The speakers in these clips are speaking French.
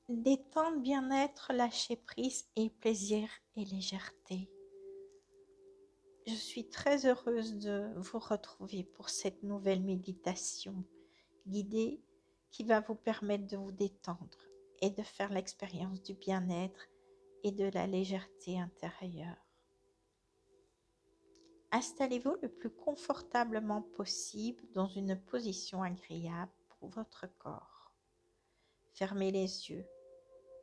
Détente, bien-être, lâcher prise et plaisir et légèreté. Je suis très heureuse de vous retrouver pour cette nouvelle méditation guidée qui va vous permettre de vous détendre et de faire l'expérience du bien-être et de la légèreté intérieure. Installez-vous le plus confortablement possible dans une position agréable pour votre corps. Fermez les yeux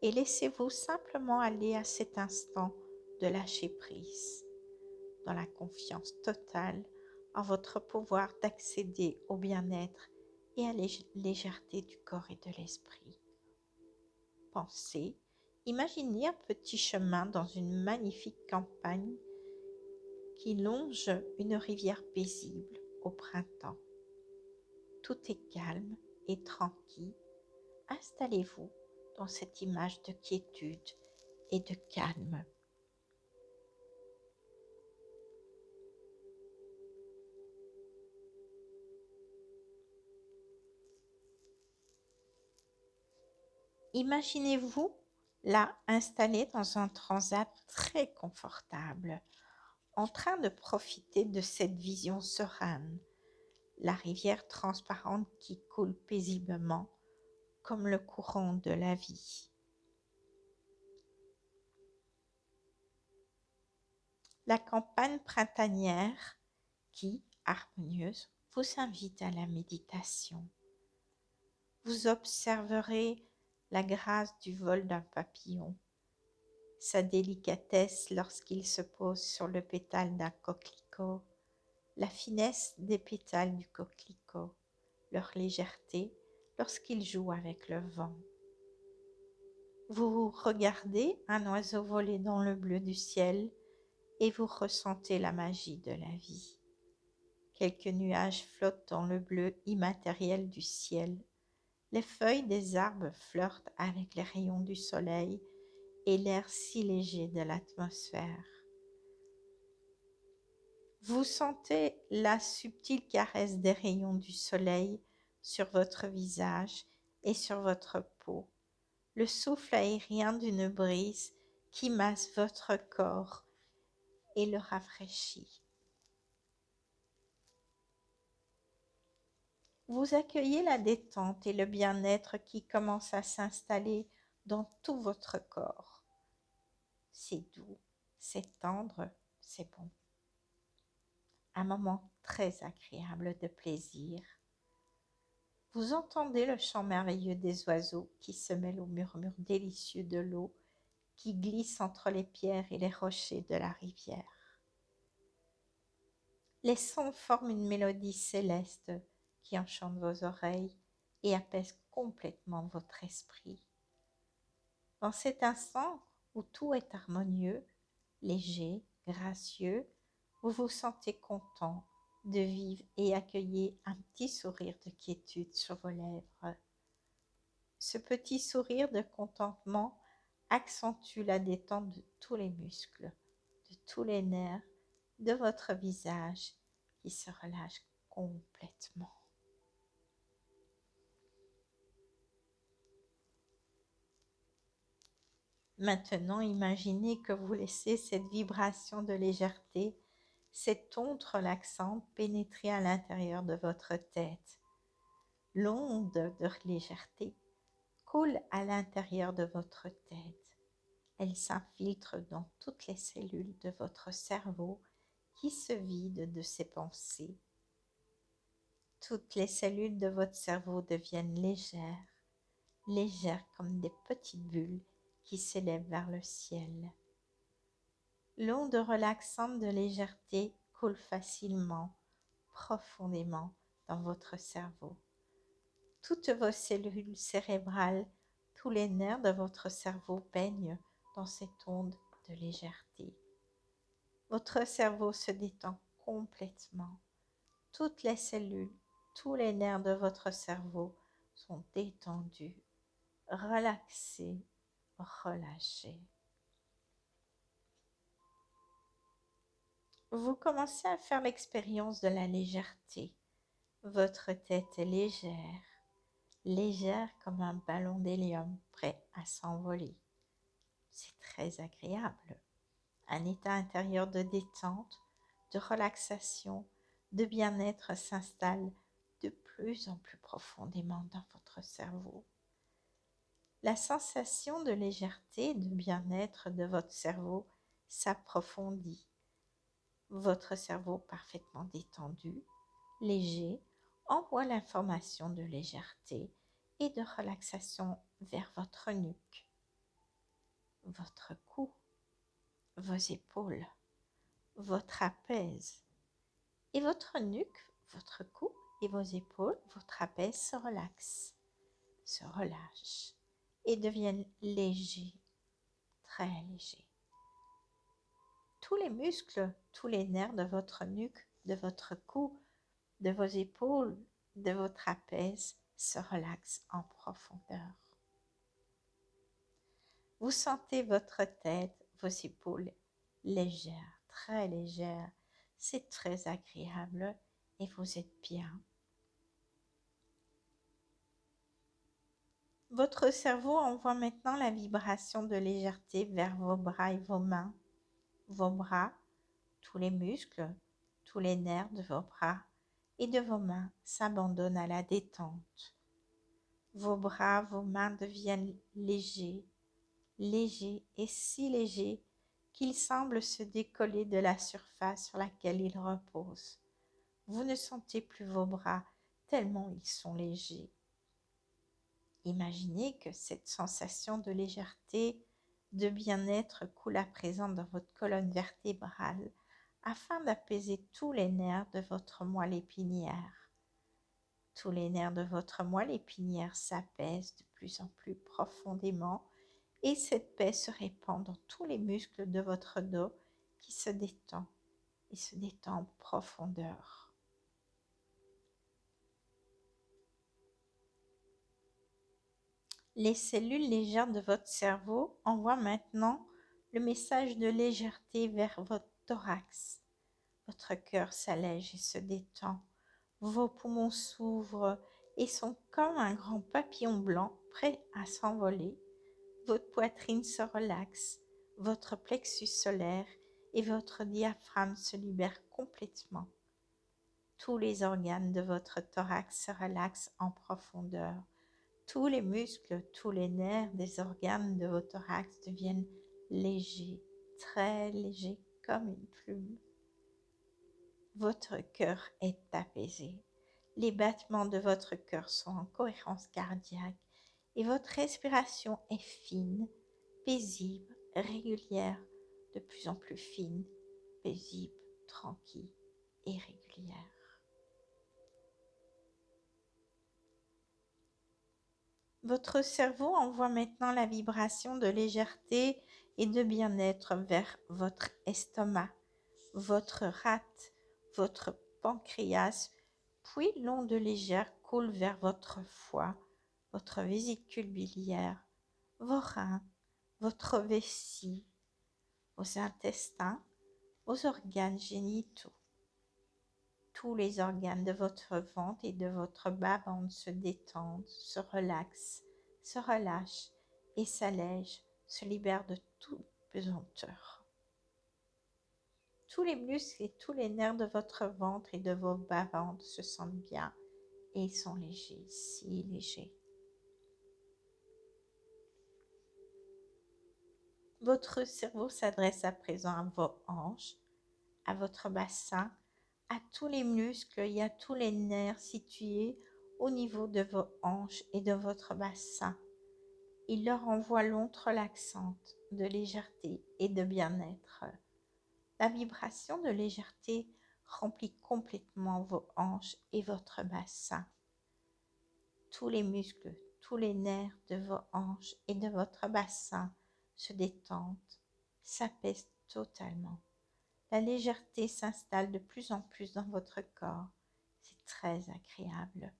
et laissez-vous simplement aller à cet instant de lâcher prise, dans la confiance totale en votre pouvoir d'accéder au bien-être et à la légèreté du corps et de l'esprit. Pensez, imaginez un petit chemin dans une magnifique campagne qui longe une rivière paisible au printemps. Tout est calme et tranquille. Installez-vous dans cette image de quiétude et de calme. Imaginez-vous là installé dans un transat très confortable, en train de profiter de cette vision sereine, la rivière transparente qui coule paisiblement comme le courant de la vie. La campagne printanière qui, harmonieuse, vous invite à la méditation. Vous observerez la grâce du vol d'un papillon, sa délicatesse lorsqu'il se pose sur le pétale d'un coquelicot, la finesse des pétales du coquelicot, leur légèreté lorsqu'ils jouent avec le vent. Vous regardez un oiseau voler dans le bleu du ciel et vous ressentez la magie de la vie. Quelques nuages flottent dans le bleu immatériel du ciel. Les feuilles des arbres flirtent avec les rayons du soleil et l'air si léger de l'atmosphère. Vous sentez la subtile caresse des rayons du soleil sur votre visage et sur votre peau, le souffle aérien d'une brise qui masse votre corps et le rafraîchit. Vous accueillez la détente et le bien-être qui commence à s'installer dans tout votre corps. C'est doux, c'est tendre, c'est bon. Un moment très agréable de plaisir. Vous entendez le chant merveilleux des oiseaux qui se mêle au murmure délicieux de l'eau qui glisse entre les pierres et les rochers de la rivière. Les sons forment une mélodie céleste qui enchante vos oreilles et apaise complètement votre esprit. Dans cet instant où tout est harmonieux, léger, gracieux, vous vous sentez content de vivre et accueillez un petit sourire de quiétude sur vos lèvres. Ce petit sourire de contentement accentue la détente de tous les muscles, de tous les nerfs de votre visage qui se relâche complètement. Maintenant, imaginez que vous laissez cette vibration de légèreté, cette onde relaxante pénétrer à l'intérieur de votre tête. L'onde de légèreté coule à l'intérieur de votre tête. Elle s'infiltre dans toutes les cellules de votre cerveau qui se vident de ses pensées. Toutes les cellules de votre cerveau deviennent légères, légères comme des petites bulles qui s'élèvent vers le ciel. L'onde relaxante de légèreté coule facilement, profondément dans votre cerveau. Toutes vos cellules cérébrales, tous les nerfs de votre cerveau baignent dans cette onde de légèreté. Votre cerveau se détend complètement. Toutes les cellules, tous les nerfs de votre cerveau sont détendus, relaxés, relâchés. Vous commencez à faire l'expérience de la légèreté. Votre tête est légère, légère comme un ballon d'hélium prêt à s'envoler. C'est très agréable. Un état intérieur de détente, de relaxation, de bien-être s'installe de plus en plus profondément dans votre cerveau. La sensation de légèreté et de bien-être de votre cerveau s'approfondit. Votre cerveau parfaitement détendu, léger, envoie l'information de légèreté et de relaxation vers votre nuque, votre cou, vos épaules, votre trapèze. Et votre nuque, votre cou et vos épaules, vos trapèzes se relaxent, se relâchent et deviennent légers, très légers. Tous les muscles, tous les nerfs de votre nuque, de votre cou, de vos épaules, de vos trapèzes se relaxent en profondeur. Vous sentez votre tête, vos épaules légères, très légères. C'est très agréable et vous êtes bien. Votre cerveau envoie maintenant la vibration de légèreté vers vos bras et vos mains. Vos bras, tous les muscles, tous les nerfs de vos bras et de vos mains s'abandonnent à la détente. Vos bras, vos mains deviennent légers, légers et si légers qu'ils semblent se décoller de la surface sur laquelle ils reposent. Vous ne sentez plus vos bras tellement ils sont légers. Imaginez que cette sensation de légèreté, de bien-être coule à présent dans votre colonne vertébrale afin d'apaiser tous les nerfs de votre moelle épinière. Tous les nerfs de votre moelle épinière s'apaisent de plus en plus profondément et cette paix se répand dans tous les muscles de votre dos qui se détend et se détend en profondeur. Les cellules légères de votre cerveau envoient maintenant le message de légèreté vers votre thorax. Votre cœur s'allège et se détend. Vos poumons s'ouvrent et sont comme un grand papillon blanc prêt à s'envoler. Votre poitrine se relaxe, votre plexus solaire et votre diaphragme se libèrent complètement. Tous les organes de votre thorax se relaxent en profondeur. Tous les muscles, tous les nerfs des organes de votre thorax deviennent légers, très légers comme une plume. Votre cœur est apaisé. Les battements de votre cœur sont en cohérence cardiaque et votre respiration est fine, paisible, régulière, de plus en plus fine, paisible, tranquille et régulière. Votre cerveau envoie maintenant la vibration de légèreté et de bien-être vers votre estomac, votre rate, votre pancréas, puis l'onde légère coule vers votre foie, votre vésicule biliaire, vos reins, votre vessie, vos intestins, vos organes génitaux. Tous les organes de votre ventre et de votre bas-ventre se détendent, se relaxent, se relâchent et s'allègent, se libèrent de toute pesanteur. Tous les muscles et tous les nerfs de votre ventre et de vos bas-ventres se sentent bien et ils sont légers, si légers. Votre cerveau s'adresse à présent à vos hanches, à votre bassin, à tous les muscles et à tous les nerfs situés au niveau de vos hanches et de votre bassin. Il leur envoie l'onde relaxante de légèreté et de bien-être. La vibration de légèreté remplit complètement vos hanches et votre bassin. Tous les muscles, tous les nerfs de vos hanches et de votre bassin se détendent, s'apaisent totalement. La légèreté s'installe de plus en plus dans votre corps. C'est très agréable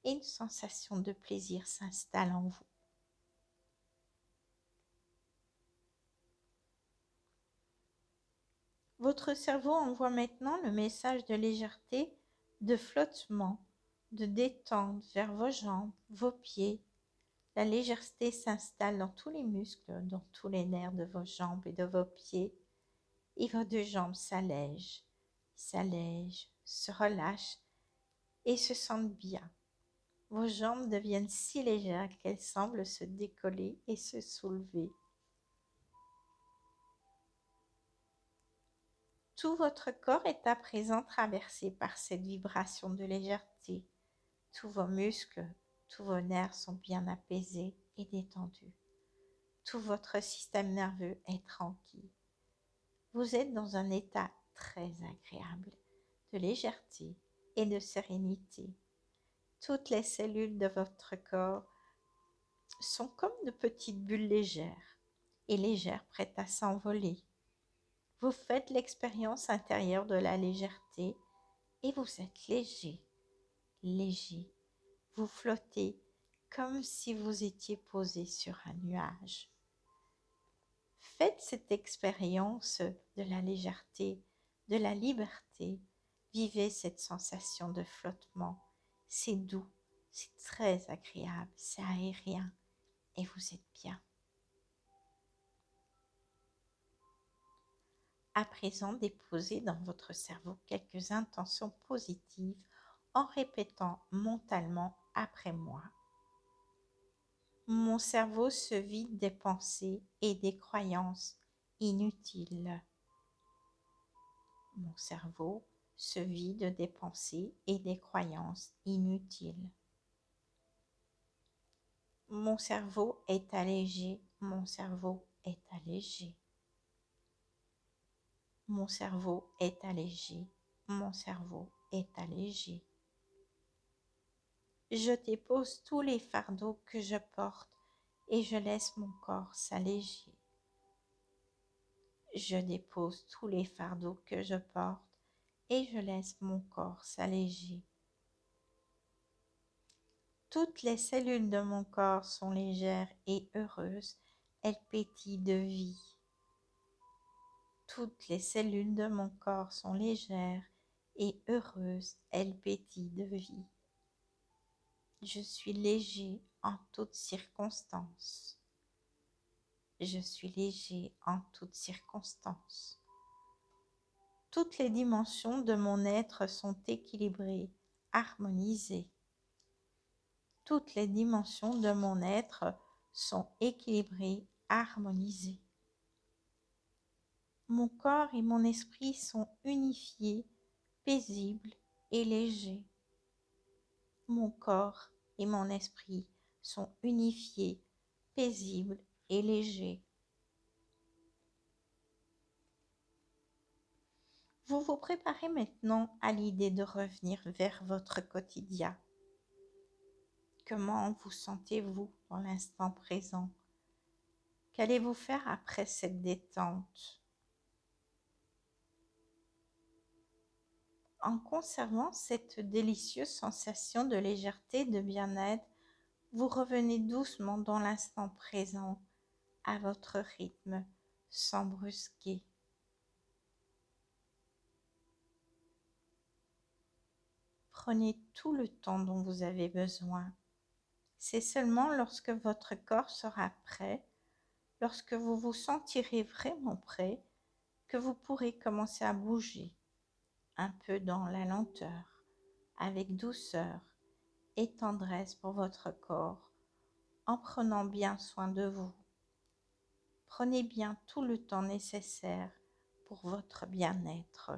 et une sensation de plaisir s'installe en vous. Votre cerveau envoie maintenant le message de légèreté, de flottement de détente vers vos jambes, vos pieds. La légèreté s'installe dans tous les muscles, dans tous les nerfs de vos jambes et de vos pieds. Et vos deux jambes s'allègent, se relâchent et se sentent bien. Vos jambes deviennent si légères qu'elles semblent se décoller et se soulever. Tout votre corps est à présent traversé par cette vibration de légèreté. Tous vos muscles, tous vos nerfs sont bien apaisés et détendus. Tout votre système nerveux est tranquille. Vous êtes dans un état très agréable de légèreté et de sérénité. Toutes les cellules de votre corps sont comme de petites bulles légères prêtes à s'envoler. Vous faites l'expérience intérieure de la légèreté et vous êtes léger. Vous flottez comme si vous étiez posé sur un nuage. Faites cette expérience de la légèreté, de la liberté. Vivez cette sensation de flottement. C'est doux, c'est très agréable, c'est aérien et vous êtes bien. À présent, déposez dans votre cerveau quelques intentions positives en répétant mentalement après moi. Mon cerveau se vide des pensées et des croyances inutiles. Mon cerveau se vide des pensées et des croyances inutiles. Mon cerveau est allégé, mon cerveau est allégé. Mon cerveau est allégé, mon cerveau est allégé. Je dépose tous les fardeaux que je porte et je laisse mon corps s'alléger. Je dépose tous les fardeaux que je porte et je laisse mon corps s'alléger. Toutes les cellules de mon corps sont légères et heureuses, elles pétillent de vie. Toutes les cellules de mon corps sont légères et heureuses, elles pétillent de vie. Je suis léger en toutes circonstances. Je suis léger en toutes circonstances. Toutes les dimensions de mon être sont équilibrées, harmonisées. Toutes les dimensions de mon être sont équilibrées, harmonisées. Mon corps et mon esprit sont unifiés, paisibles et légers. Mon corps et mon esprit sont unifiés, paisibles et légers. Vous vous préparez maintenant à l'idée de revenir vers votre quotidien. Comment vous sentez-vous dans l'instant présent? Qu'allez-vous faire après cette détente? En conservant cette délicieuse sensation de légèreté, de bien-être, vous revenez doucement dans l'instant présent, à votre rythme, sans brusquer. Prenez tout le temps dont vous avez besoin. C'est seulement lorsque votre corps sera prêt, lorsque vous vous sentirez vraiment prêt, que vous pourrez commencer à bouger, un peu dans la lenteur, avec douceur et tendresse pour votre corps, en prenant bien soin de vous. Prenez bien tout le temps nécessaire pour votre bien-être.